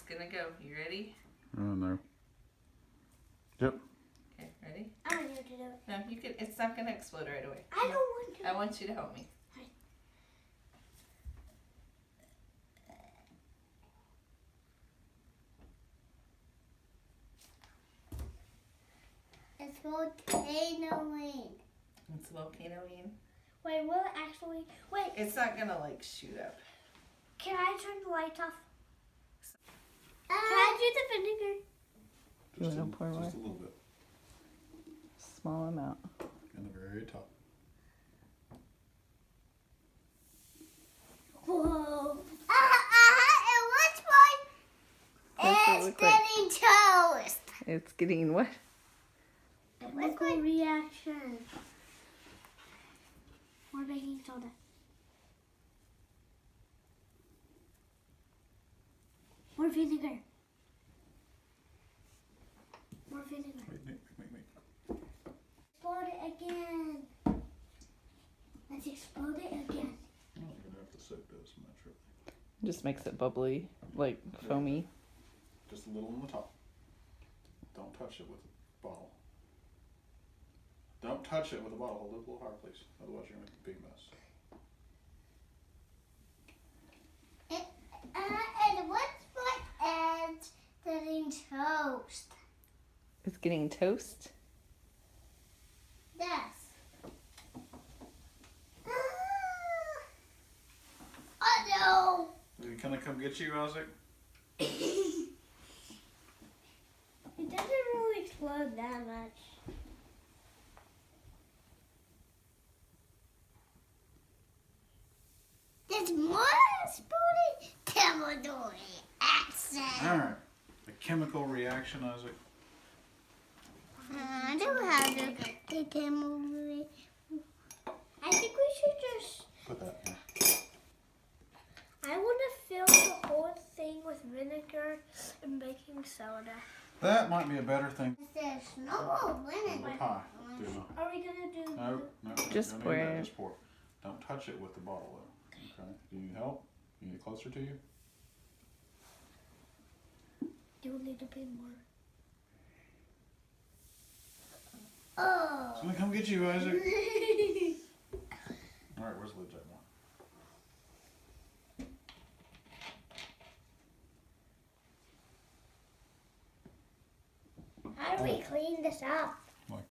gonna go. You ready? Oh no. Yep. Okay, ready? I want you to do it. No, you can. It's not gonna explode right away. I don't want to. I want you to help me. It's volcanoing. It's volcanoing. Wait, will it actually? Wait, It's not gonna like shoot up. can I turn the lights off? Can I do the vinegar? Just, wanna pour more? just a little bit. Small amount. In the very top. Whoa. What's it It's look like? getting toast. It's getting what? Chemical reaction. More baking soda. More vinegar. More vinegar. Wait. Explode it again. Let's explode it again. I'm not gonna have to soak this much, really. Just makes it bubbly, like foamy. Just a little on the top. Don't touch it with a bottle. Don't touch it with a bottle. Hold it a little higher, please. Otherwise, you're gonna make a big mess. And what's my edge getting toast? It's getting toast. Yes. Oh Can I come get you, Isaac? no! It doesn't really explode that much. There's more exploding. Chemical reaction. Alright. A chemical reaction, Isaac. I don't have the chemical reaction. I think we should just... Put that here. I want to fill the whole thing with vinegar and baking soda. That might be a better thing. There's no more vinegar. The pie. Do not. Are we going to do... No, Just don't pour need that. it. Just pour. Don't touch it with the bottle, though. Okay. Do you need help? You need it closer to you? Do a little bit more. Oh. It's gonna come get you, Isaac. Alright, where's the lid, Jack? How do we clean this up?